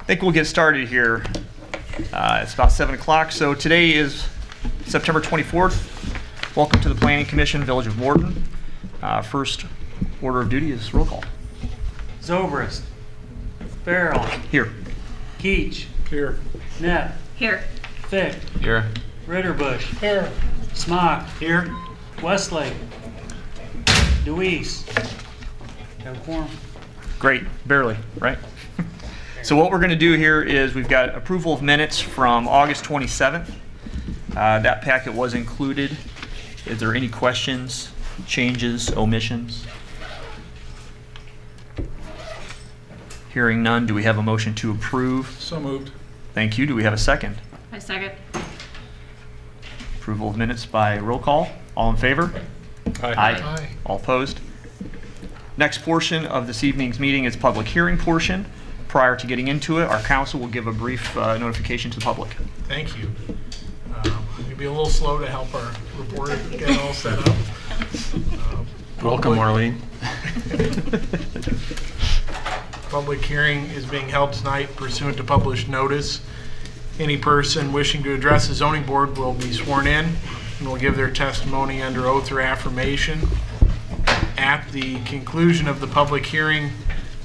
I think we'll get started here. It's about 7 o'clock. So today is September 24th. Welcome to the Planning Commission, Village of Morton. First order of duty is roll call. Zobrist. Farrell. Here. Keach. Here. Neff. Here. Fick. Here. Ritterbush. Here. Smock. Here. Westlake. Deweese. Have a quorum. Great, barely, right? So what we're going to do here is we've got approval of minutes from August 27th. That packet was included. Is there any questions, changes, omissions? Hearing none, do we have a motion to approve? So moved. Thank you. Do we have a second? I second. Approval of minutes by roll call. All in favor? Aye. All opposed? Next portion of this evening's meeting is public hearing portion. Prior to getting into it, our council will give a brief notification to the public. Thank you. We'll be a little slow to help our reporter get all set up. Welcome, Marlene. Public hearing is being held tonight pursuant to published notice. Any person wishing to address the zoning board will be sworn in and will give their testimony under oath or affirmation. At the conclusion of the public hearing,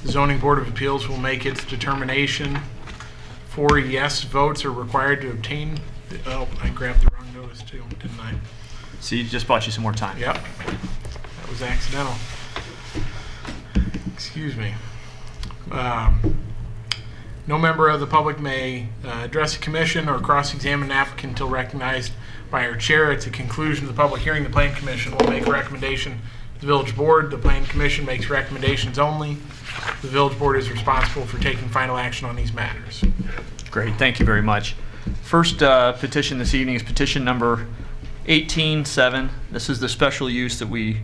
the Zoning Board of Appeals will make its determination. 4 yes votes are required to obtain. Oh, I grabbed the wrong notice too, didn't I? See, just bought you some more time. Yep, that was accidental. Excuse me. No member of the public may address the commission or cross-examine an applicant until recognized by our chair. At the conclusion of the public hearing, the Planning Commission will make a recommendation to the Village Board. The Planning Commission makes recommendations only. The Village Board is responsible for taking final action on these matters. Great, thank you very much. First petition this evening is petition number 18-7. This is the special use that we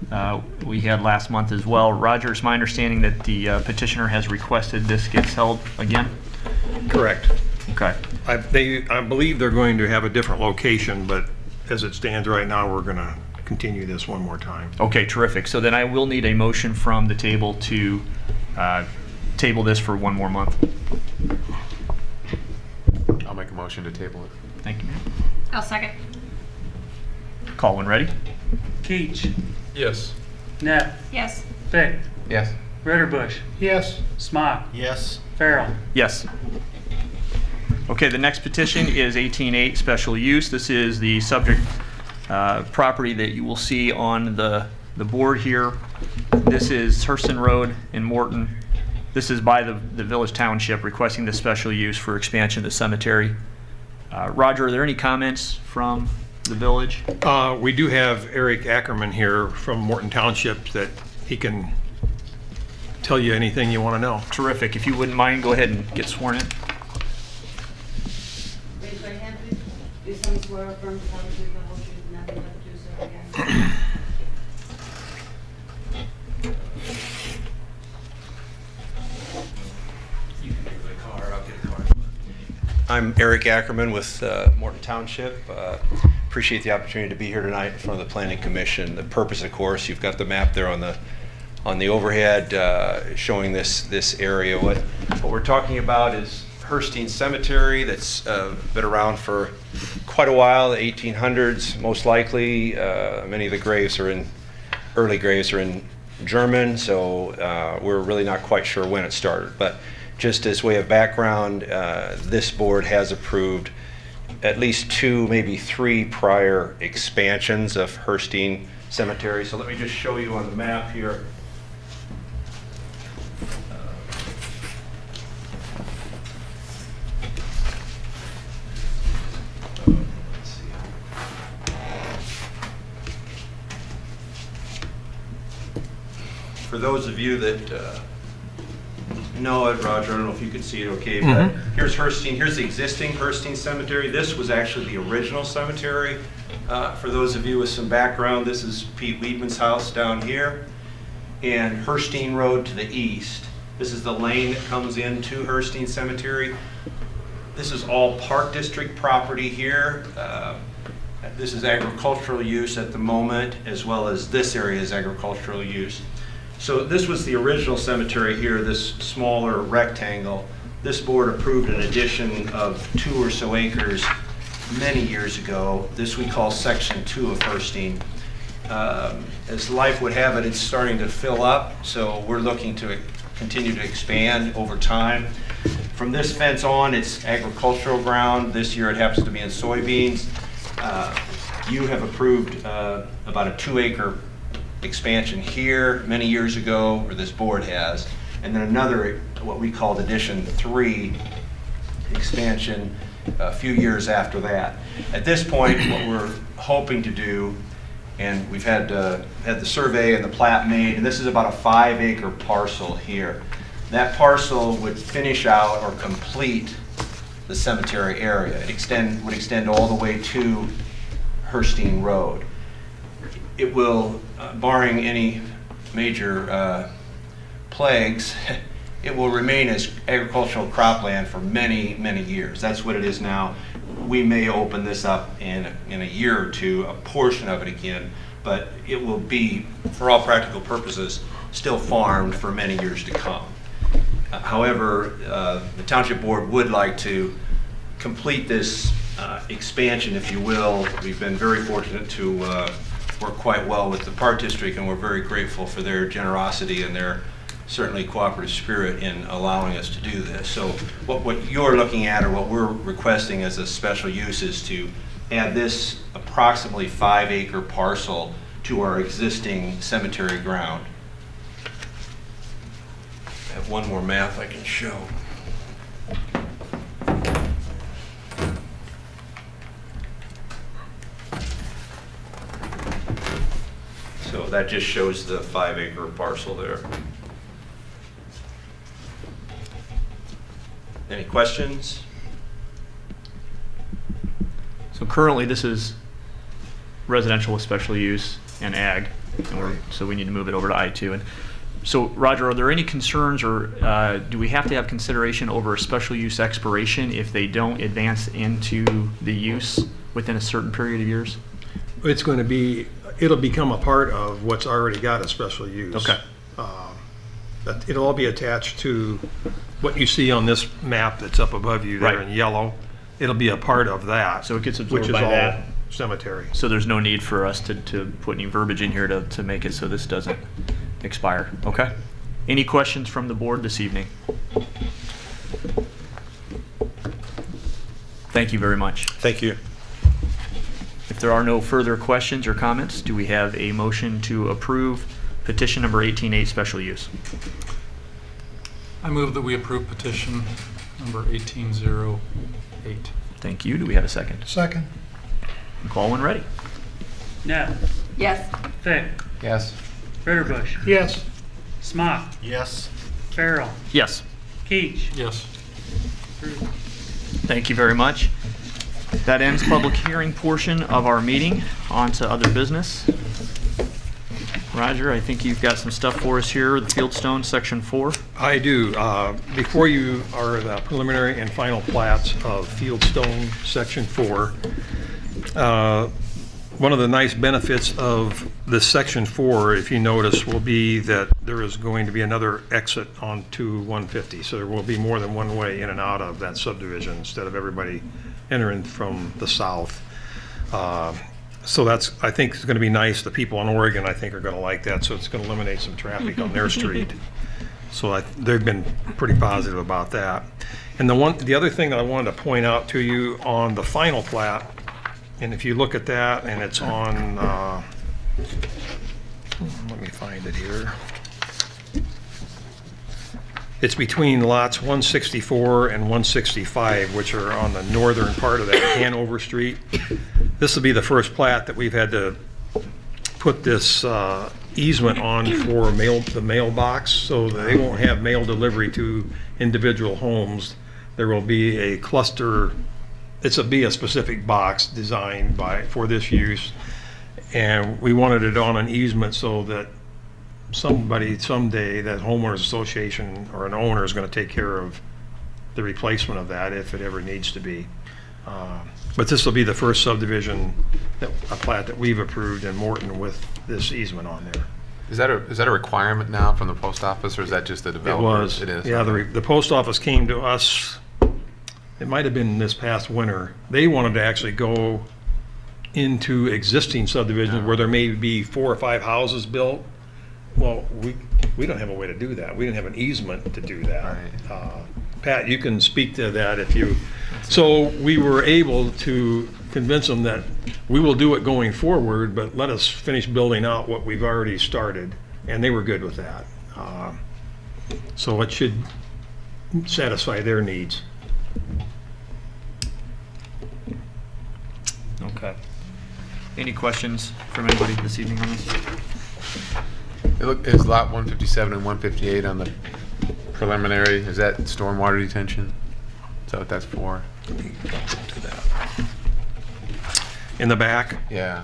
had last month as well. Roger, it's my understanding that the petitioner has requested this gets held again? Correct. Okay. I believe they're going to have a different location, but as it stands right now, we're going to continue this one more time. Okay, terrific. So then I will need a motion from the table to table this for one more month. I'll make a motion to table it. Thank you. I'll second. Call when ready. Keach. Yes. Neff. Yes. Fick. Yes. Ritterbush. Yes. Smock. Yes. Farrell. Yes. Okay, the next petition is 18-8, special use. This is the subject property that you will see on the board here. This is Hurston Road in Morton. This is by the Village Township requesting the special use for expansion of the cemetery. Roger, are there any comments from the village? We do have Eric Ackerman here from Morton Township that he can tell you anything you want to know. Terrific. If you wouldn't mind, go ahead and get sworn in. Raise your hand, please. Do you solemnly swear or affirm to tell the truth, the whole truth, and nothing but the truth, so help you God? You can give the card, I'll get the card. I'm Eric Ackerman with Morton Township. Appreciate the opportunity to be here tonight in front of the Planning Commission. The purpose, of course, you've got the map there on the overhead showing this area. What we're talking about is Hurston Cemetery that's been around for quite a while, the 1800s most likely. Many of the early graves are in German, so we're really not quite sure when it started. But just as way of background, this board has approved at least 2, maybe 3 prior expansions of Hurston Cemetery. So let me just show you on the map here. For those of you that know it, Roger, I don't know if you could see it okay, but here's Hurston. Here's the existing Hurston Cemetery. This was actually the original cemetery. For those of you with some background, this is Pete Weedman's house down here, and Hurston Road to the east. This is the lane that comes into Hurston Cemetery. This is all Park District property here. This is agricultural use at the moment, as well as this area is agricultural use. So this was the original cemetery here, this smaller rectangle this board approved an addition of 2 or so acres many years ago. This we call Section 2 of Herstein. As life would have it, it's starting to fill up, so we're looking to continue to expand over time. From this fence on, it's agricultural ground. This year it happens to be in soybeans. You have approved about a 2-acre expansion here many years ago, or this board has, and then another, what we called Addition 3 expansion a few years after that. At this point, what we're hoping to do, and we've had the survey and the plat made, and this is about a 5-acre parcel here. That parcel would finish out or complete the cemetery area. It would extend all the way to Herstein Road. It will, barring any major plagues, it will remain as agricultural cropland for many, many years. That's what it is now. We may open this up in a year or two, a portion of it again, but it will be, for all practical purposes, still farmed for many years to come. However, the Township Board would like to complete this expansion, if you will. We've been very fortunate to work quite well with the Park District, and we're very grateful for their generosity and their certainly cooperative spirit in allowing us to do this. So what you're looking at, or what we're requesting as a special use, is to add this approximately 5-acre parcel to our existing cemetery ground. I have one more map I can show. So that just shows the 5-acre parcel there. Any questions? So currently, this is residential with special use and ag, and so we need to move it over to I2. And so, Roger, are there any concerns, or do we have to have consideration over a special use expiration if they don't advance into the use within a certain period of years? It's going to be, it'll become a part of what's already got a special use. Okay. It'll all be attached to what you see on this map that's up above you there Right. in yellow. It'll be a part of that. So it gets absorbed which is by all that. cemetery. So there's no need for us to put any verbiage in here to make it so this doesn't expire. Okay? Any questions from the board this evening? Thank you very much. Thank you. If there are no further questions or comments, do we have a motion to approve petition number 18-8 special use? I move that we approve petition number 1808. Thank you. Do we have a second? Second. Call when ready. Neff, Yes. Fick, Yes. Ritterbush, Yes. Smock, Yes. Farrell, Yes. Keach. Yes. Approved. Thank you very much. That ends public hearing portion of our meeting. On to other business. Roger, I think you've got some stuff for us here, the Fieldstone, Section 4. I do. Before you are the preliminary and final plats of Fieldstone Section 4. One of the nice benefits of this Section 4, if you notice, will be that there is going to be another exit onto 150. So there will be more than one way in and out of that subdivision instead of everybody entering from the south. So that's, I think, is going to be nice. The people in Oregon, I think, are going to like that. So it's going to eliminate some traffic on their street. So they've been pretty positive about that. And the other thing that I wanted to point out to you on the final plat, and if you look at that, and it's on, let me find it here. It's between lots 164 and 165, which are on the northern part of that Hanover Street. This will be the first plat that we've had to put this easement on for the mailbox, so that they won't have mail delivery to individual homes. There will be a cluster. It'll be a specific box designed for this use, and we wanted it on an easement so that somebody someday, that homeowners association or an owner, is going to take care of the replacement of that if it ever needs to be. But this will be the first subdivision, a plat that we've approved in Morton with this easement on there. Is that a requirement now from the post office, or is that just the It developer? was. It is. Yeah, Okay. the post office came to us, it might have been this past winter. They wanted to actually go into existing subdivisions where there may be 4 or 5 houses built. Well, we don't have a way to do that. We didn't have an easement to do that. Right. Pat, you can speak to that if you, so we were able to convince them that we will do it going forward, but let us finish building out what we've already started, and they were good with that. So it should satisfy their needs. Okay. Any questions from anybody this evening on this? Is lot 157 and 158 on the preliminary, is that stormwater detention? Is that what that's for? In the back, Yeah.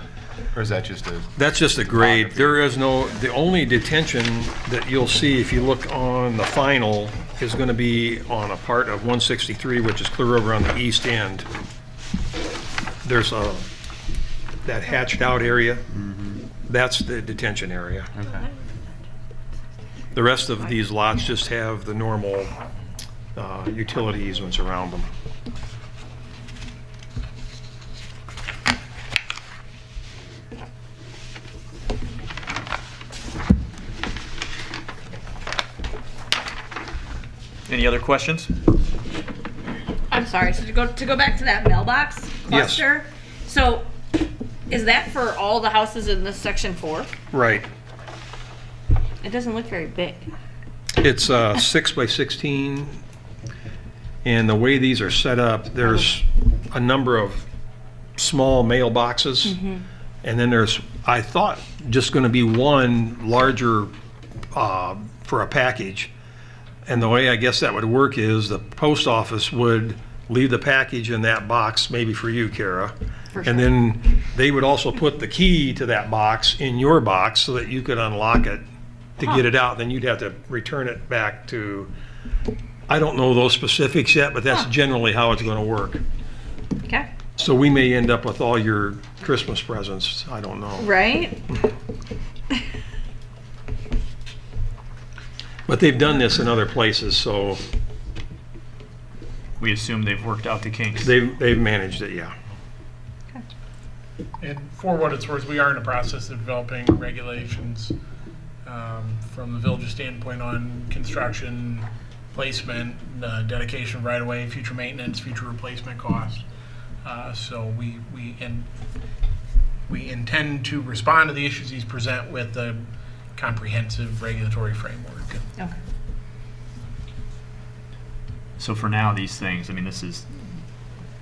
Or is that just a, that's just a grade. There is no, the only detention that you'll see if you look on the final is going to be on a part of 163, which is clear over on the east end. There's that hatched out area. That's the detention area. okay. The rest of these lots just have the normal utility easements around them. Any other questions? I'm sorry, so to go back to that mailbox Yes. cluster, so is that for all the houses in this section 4? Right. It doesn't look very big. It's 6 by 16, and the way these are set up, there's a number of small mailboxes, and then there's, I thought, just going to be one larger for a package. And the way I guess that would work is the post office would leave the package in that box, maybe for you, Kara. For And then they would also put the key to that box in your box so that you could unlock it to get it out. Then you'd have to return it back to, I don't know those specifics yet, but that's generally how it's going to work. Okay. So we may end up with all your Christmas presents. I don't know. Right? But they've done this in other places, so We assume they've worked out the kinks. they've managed it, yeah. And for what it's worth, we are in the process of developing regulations from the village's standpoint on construction, placement, dedication of right-of-way, future maintenance, future replacement costs. So we intend to respond to the issues these present with a comprehensive regulatory framework. Okay. So for now, these things, I mean, this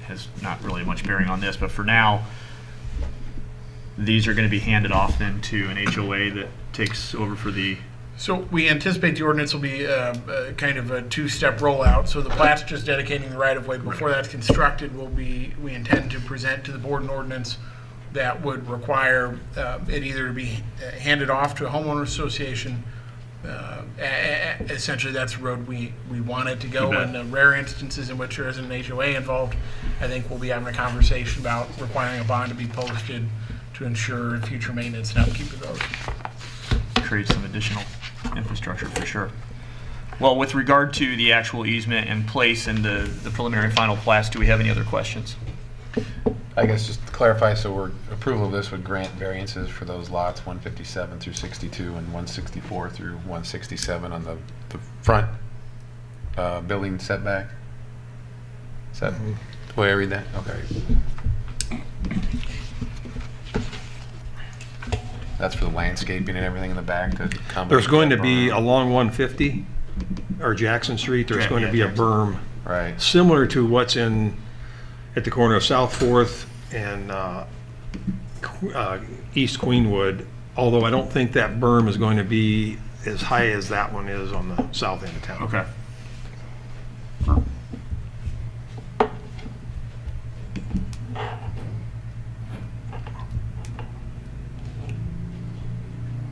has not really much bearing on this, but for now, these are going to be handed off then to an HOA that takes over for the, So we anticipate the ordinance will be kind of a two-step rollout. So the plat's just dedicating the right-of-way. Before that's constructed, we intend to present to the board an ordinance that would require it either to be handed off to a homeowner association. Essentially, that's the road we want it to go. You bet. In the rare instances in which there isn't an HOA involved, I think we'll be having a conversation about requiring a bond to be posted to ensure future maintenance and upkeep of those. create some additional infrastructure for sure. Well, with regard to the actual easement and place and the preliminary final plats, do we have any other questions? I guess just to clarify, so approval of this would grant variances for those lots 157 through 62 and 164 through 167 on the front building setback? Is that the way I read that? Okay. That's for the landscaping and everything in the back to accommodate There's going to that be berm. along 150 or Jackson Street, there's going to be a Jackson. berm Right. similar to what's at the corner of South Fourth and East Queenwood, although I don't think that berm is going to be as high as that one is on the south end of town. Okay.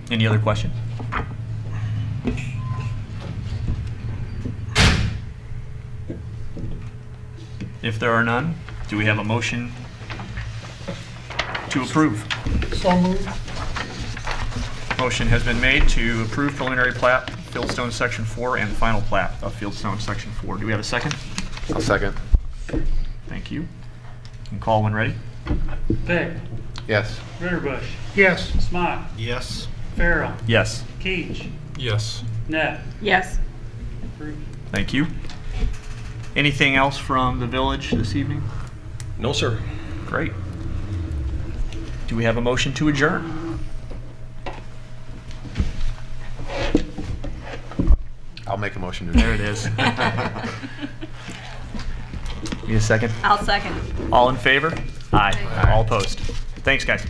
Any other questions? If there are none, do we have a motion to approve? So moved. Motion has been made to approve preliminary plat, Fieldstone Section 4, and final plat of Fieldstone Section 4. Do we have a second? I'll second. Thank you. You can call when ready. Pick. Yes. Ritterbush. Yes. Smock. Yes. Farrell. Yes. Keach. Yes. Net. Yes. Approved. Thank you. Anything else from the village this evening? No, sir. Great. Do we have a motion to adjourn? I'll make a motion to There adjourn. it is. Need a second? I'll second. All in favor? Aye. All opposed? Thanks, guys.